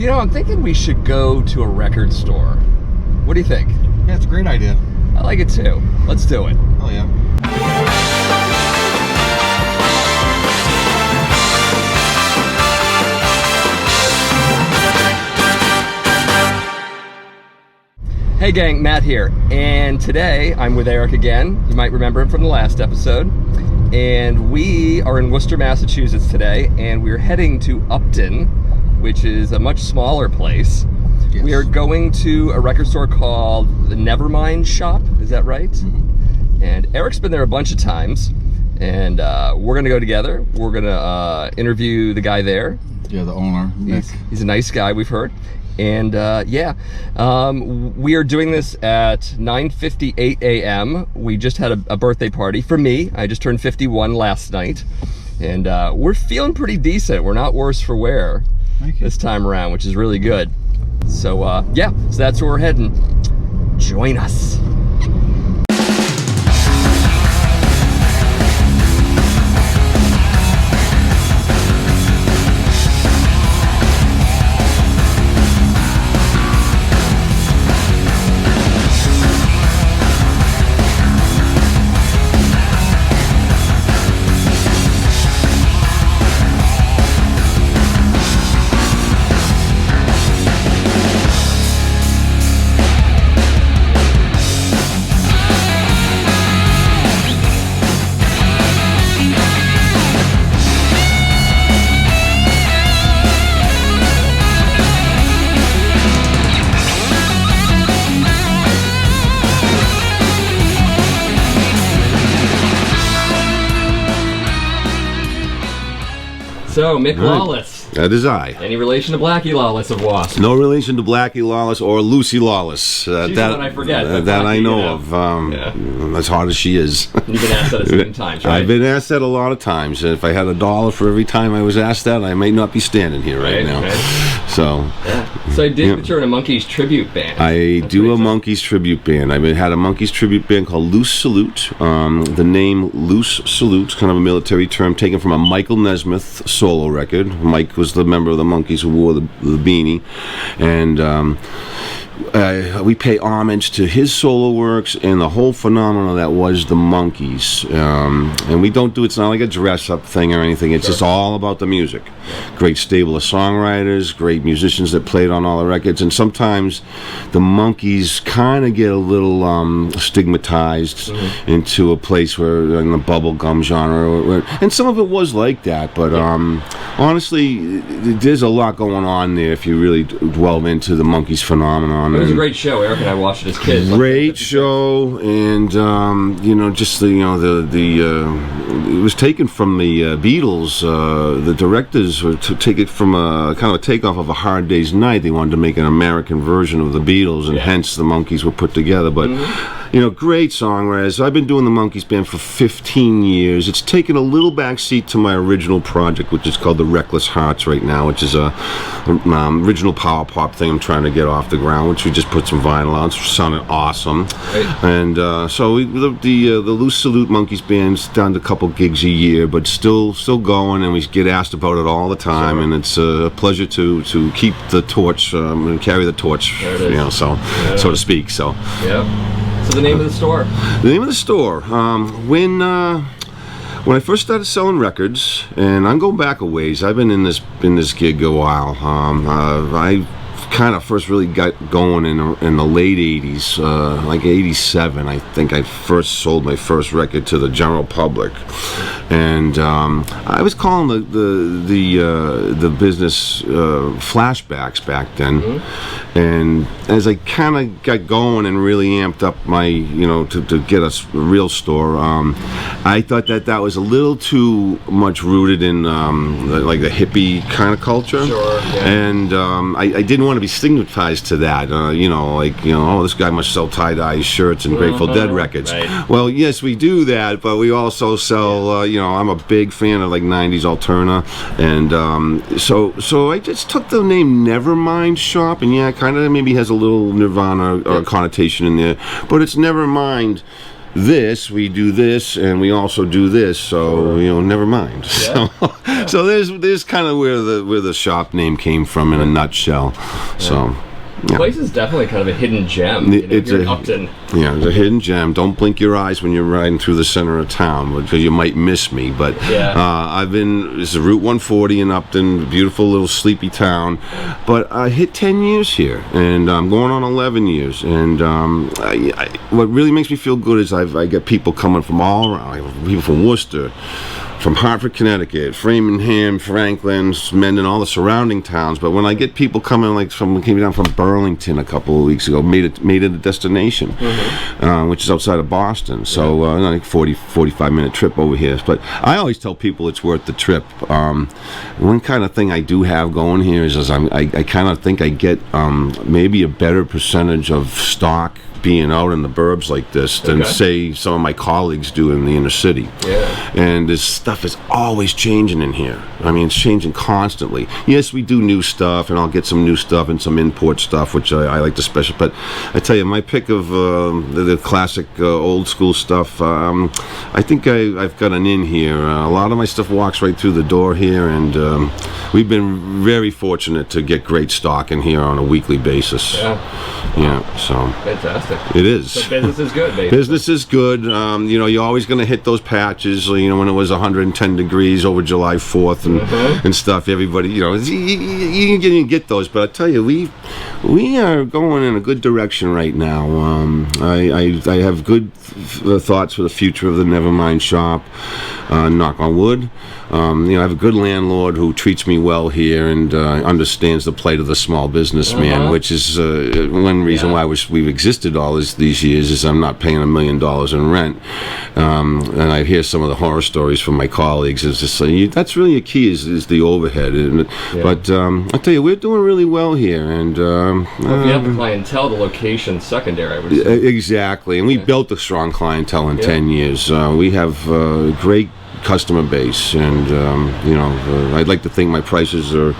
So, I'm thinking we should go to a record store. What do you think? Yeah, it's a great idea. I like it too. Let's do it. Oh, yeah. Hey gang, Matt here, and today I'm with Eric again. You might remember him from the last episode. And we are in Worcester, Massachusetts today, and we're heading to Upton, which is a much smaller place. Yes. We are going to a record store called the Nevermind Shop, is that right? Mm-hmm. And Eric's been there a bunch of times, and we're gonna go together. We're gonna interview the guy there. Yeah, the owner, Nick. He's a nice guy, we've heard. And we are doing this at 9:58 a.m. We just had a birthday party for me. I just turned 51 last night, and we're feeling pretty decent. We're not worse for wear this time around, which is really good. So so that's where we're heading. Join us. So, Mick Lawless. That is I. Any relation to Blackie Lawless of Wasp? No relation to Blackie Lawless or Lucy Lawless. She's the one I forget. That I know of. As hard as she is. You've been asked that a million times, right? I've been asked that a lot of times. If I had $1 for every time I was asked that, I may not be standing here right now. Right. So. Yeah. So I dig that you're in a Monkees tribute band. I do a Monkees tribute band. I've had a Monkees tribute band called Loose Salute. The name Loose Salute, kind of a military term taken from a Michael Nesmith solo record. Mike was the member of the Monkees who wore the beanie, and we pay homage to his solo works and the whole phenomenon that was the Monkees. And we don't do it's not like a dress-up thing or anything. It's just all about the music. Great stable of songwriters, great musicians that played on all the records, and sometimes the Monkees kind of get a little stigmatized into a place where in the bubblegum genre, and some of it was like that, but honestly, there's a lot going on there if you really delve into the Monkees phenomenon. It was a great show. Eric and I watched it as kids. Great show, and just it was taken from the Beatles. The directors were to take it from a kind of a takeoff of A Hard Day's Night. They wanted to make an American version of the Beatles, and hence the Monkees were put together. But great songwriters. I've been doing the Monkees band for 15 years. It's taken a little backseat to my original project, which is called The Reckless Hearts right now, which is a original power pop thing I'm trying to get off the ground, which we just put some vinyl on. It's sounding awesome. Right. And so the Loose Salute Monkees band's done a couple gigs a year, but still going, and we get asked about it all the time, and it's a pleasure to keep the torch, and carry the torch, so to speak. So. Yeah. So the name of the store? The name of the store. When I first started selling records, and I'm going back a ways. I've been in this gig a while. I kind of first really got going in the late 80s, like 87. I think I first sold my first record to the general public, and I was calling the business flashbacks back then. And as I kind of got going and really amped up my, to get a real store, I thought that was a little too much rooted in like the hippie kind of culture. Sure, yeah. And I didn't want to be stigmatized to that. Oh, this guy must sell tie-dye shirts and Grateful Dead records. Right. Well, yes, we do that, but we also sell, I'm a big fan of like 90s Alterna, and so I just took the name Nevermind Shop, and kind of maybe has a little Nirvana connotation in there, but it's Nevermind this, we do this, and we also do this. So never mind. Yeah. So there's kind of where the shop name came from in a nutshell. So. The place is definitely kind of a hidden gem. It's in Upton. Yeah, it's a hidden gem. Don't blink your eyes when you're riding through the center of town because you might miss me. But this is Route 140 in Upton, beautiful little sleepy town. But I hit 10 years here, and I'm going on 11 years. And what really makes me feel good is I get people coming from all around. I have people from Worcester, from Hartford, Connecticut, Framingham, Franklin, Mendon, all the surrounding towns. But when I get people coming, like someone came down from Burlington a couple of weeks ago, made it a destination, which is outside of Boston. So like 45-minute trip over here. But I always tell people it's worth the trip. One kind of thing I do have going here is I kind of think I get maybe a better percentage of stock being out in the burbs like this than say some of my colleagues do in the inner city. And this stuff is always changing in here. I mean, it's changing constantly. Yes, we do new stuff, and I'll get some new stuff and some import stuff, which I like to special. But I tell you, my pick of the classic old school stuff, I think I've got an in here. A lot of my stuff walks right through the door here, and we've been very fortunate to get great stock in here on a weekly basis. So Fantastic. it is. So business is good, basically. Business is good. You're always going to hit those patches. When it was 110 degrees over July 4th and stuff. Everybody, you can get those. But I tell you, we are going in a good direction right now. I have good thoughts for the future of the Nevermind Shop. Knock on wood. I have a good landlord who treats me well here and understands the plight of the small businessman, which is one reason why we've existed all these years is I'm not paying $1 million in rent. And I hear some of the horror stories from my colleagues. Is just that's really a key is the overhead. But I tell you, we're doing really well here. And if you have the clientele, the location's secondary, I would say. Exactly. And we built a strong clientele in 10 years. We have great customer base, and I'd like to think my prices are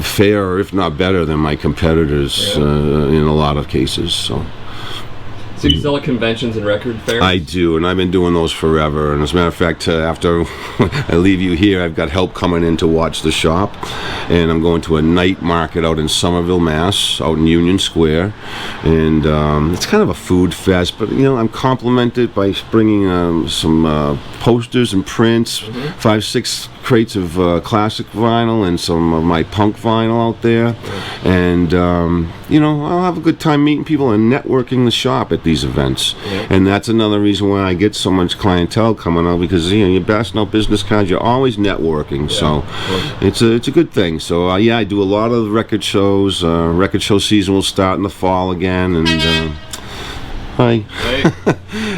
fair, if not better, than my competitors in a lot of cases. So you sell at conventions and record fairs? I do, and I've been doing those forever. And as a matter of fact, after I leave you here, I've got help coming in to watch the shop. And I'm going to a night market out in Somerville, Mass, out in Union Square. And it's kind of a food fest, but, I'm complimented by bringing some posters and prints, 5-6 crates of classic vinyl and some of my punk vinyl out there. And, I'll have a good time meeting people and networking the shop at these events. And that's another reason why I get so much clientele coming out, because you're passing out business cards, you're always networking. So it's a good thing. So I do a lot of record shows. Record show season will start in the fall again, and hi.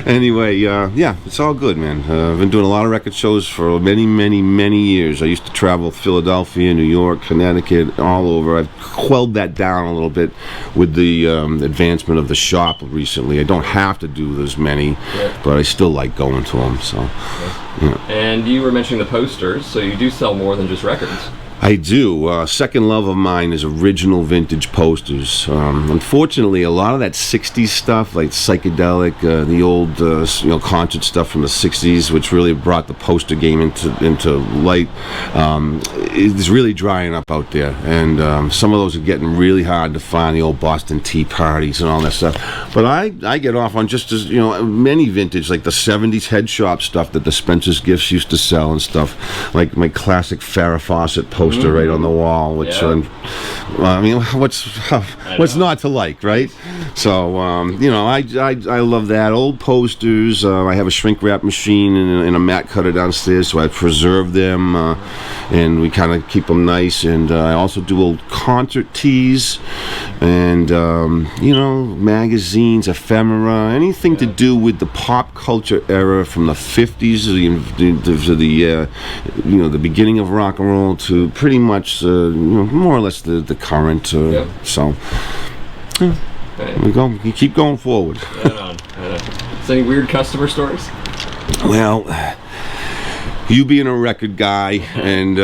Anyway, it's all good, man. I've been doing a lot of record shows for many, many, many years. I used to travel Philadelphia, New York, Connecticut, all over. I've quelled that down a little bit with the advancement of the shop recently. I don't have to do as many, but I still like going to them. So, And you were mentioning the posters, so you do sell more than just records. I do. Second love of mine is original vintage posters. Unfortunately, a lot of that 60s stuff, like psychedelic, the old concert stuff from the 60s, which really brought the poster game into light, is really drying up out there. And some of those are getting really hard to find, the old Boston Tea Parties and all that stuff. But I get off on just as, many vintage, like the 70s head shop stuff that the Spencer's Gifts used to sell and stuff, like my classic Farrah Fawcett poster right on the wall, which what's not to like, right? So I love that. Old posters. I have a shrink wrap machine and a mat cutter downstairs, so I preserve them and we kind of keep them nice. And I also do old concert tees and magazines, ephemera, anything to do with the pop culture era from the 50s to the beginning of rock and roll to pretty much more or less the current. So we go. You keep going forward. So any weird customer stories? Well, you being a record guy and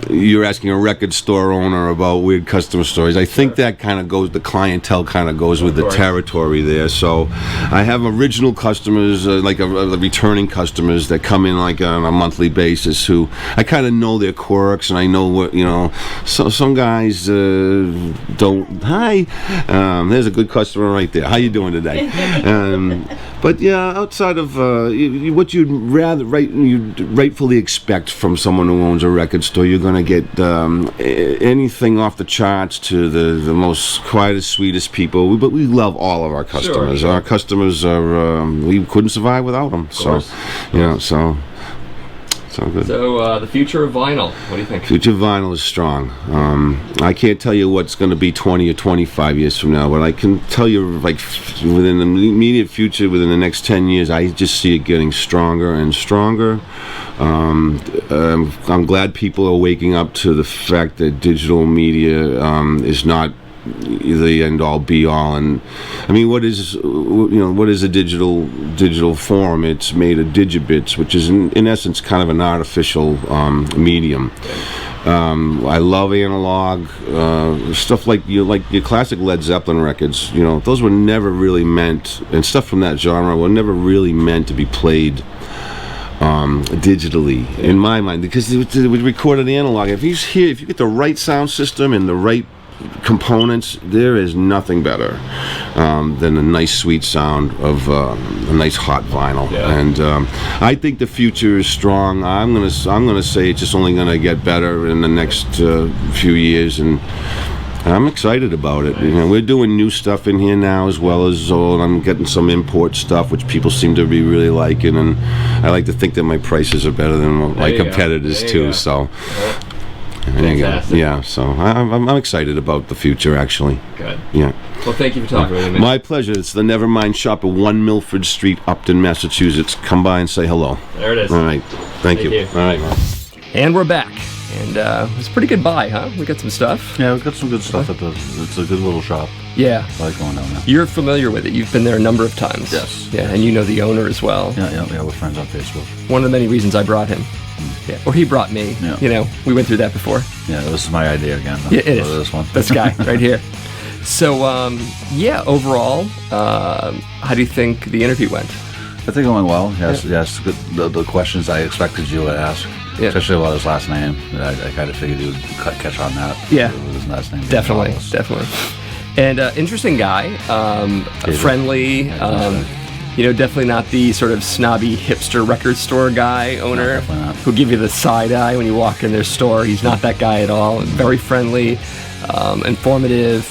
you're asking a record store owner about weird customer stories, I think that kind of goes, the clientele kind of goes with the territory there. So I have original customers, like a returning customers that come in like on a monthly basis who I kind of know their quirks, and I know what, you know, so some guys don't. Hi, there's a good customer right there. How you doing today? But yeah, outside of what you'd rightfully expect from someone who owns a record store, you're going to get anything off the charts to the most quietest, sweetest people. But we love all of our customers. Sure. Our customers are we couldn't survive without them. So, you know, so good. So the future of vinyl, what do you think? Future of vinyl is strong. I can't tell you what's going to be 20 or 25 years from now, but I can tell you, like, within the immediate future, within the next 10 years, I just see it getting stronger and stronger. I'm glad people are waking up to the fact that digital media is not the end all be all. And I mean, what is a digital form? It's made of digibits, which is in essence kind of an artificial medium. I love analog stuff, like your classic Led Zeppelin records. You know, those were never really meant, and stuff from that genre were never really meant to be played digitally, in my mind, because it was recorded analog. If you get the right sound system and the right components, there is nothing better than a nice sweet sound of a nice hot vinyl. And I think the future is strong. I'm gonna say it's just only gonna get better in the next few years, and I'm excited about it. You know, we're doing new stuff in here now as well as old. I'm getting some import stuff which people seem to be really liking, and I like to think that my prices are better than my competitors too. So there you go. Yeah, so I'm excited about the future, actually. Good. Yeah. Well, thank you for talking with me. My pleasure. It's the Nevermind Shop at 1 Milford Street, Upton, Massachusetts. Come by and say hello. There it is. All right. Thank you. All right, man. And we're back. And it was a pretty good buy, huh? We got some stuff. Yeah, we got some good stuff it's a good little shop. Yeah. I like going down there. You're familiar with it. You've been there a number of times. Yes. Yeah, and you know the owner as well. Yeah, we're friends on Facebook. One of the many reasons I brought him. Yeah, or he brought me. Yeah. You know, we went through that before. Yeah, this is my idea again. Yeah, it is. This one. This guy right here. So, yeah, overall, how do you think the interview went? I think it went well. Yes, good. The questions I expected you would ask, especially about his last name. I kind of figured you would catch on that. Yeah, with his last name. Definitely. And interesting guy, friendly. You know, definitely not the sort of snobby hipster record store guy owner who'll give you the side eye when you walk in their store. He's not that guy at all. Very friendly, informative,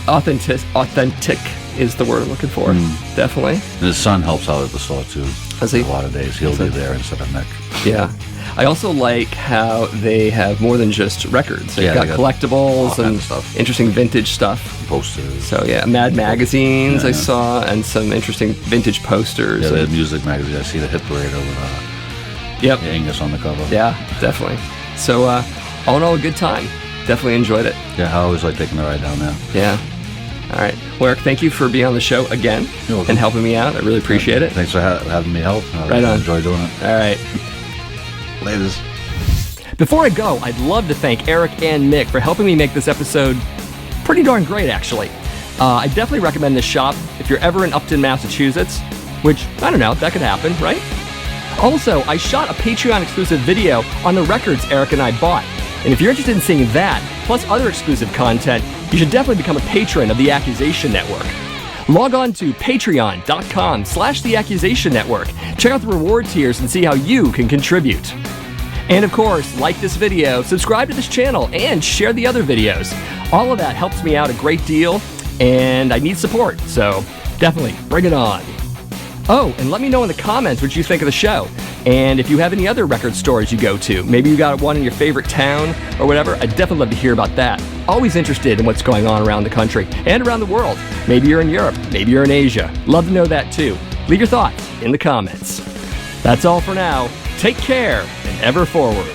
authentic is the word I'm looking for. Definitely. And his son helps out at the store too. Does he? A lot of days he'll be there instead of Nick. Yeah. I also like how they have more than just records. They've got collectibles and stuff. Interesting vintage stuff. Posters. So yeah, Mad magazines I saw, and some interesting vintage posters. Yeah, they had music magazine. I see the Hit Parade with Angus on the cover. Yeah, definitely. So all in all, a good time. Definitely enjoyed it. Yeah, I always like taking the ride down there. Yeah. All right. Well, Eric, thank you for being on the show again and helping me out. I really appreciate it. Thanks for having me help. Right on. Enjoy doing it. All right. Laters. Before I go, I'd love to thank Eric and Mick for helping me make this episode pretty darn great, actually. I definitely recommend this shop if you're ever in Upton, Massachusetts, which, I don't know, that could happen, right? Also, I shot a Patreon-exclusive video on the records Eric and I bought. And if you're interested in seeing that, plus other exclusive content, you should definitely become a patron of The Accusation Network. Log on to patreon.com/The Accusation Network. Check out the reward tiers and see how you can contribute. And of course, like this video, subscribe to this channel, and share the other videos. All of that helps me out a great deal, and I need support, so definitely bring it on. Oh, and let me know in the comments what you think of the show. And if you have any other record stores you go to, maybe you got one in your favorite town or whatever, I'd definitely love to hear about that. Always interested in what's going on around the country and around the world. Maybe you're in Europe, maybe you're in Asia. Love to know that too. Leave your thoughts in the comments. That's all for now. Take care and ever forward.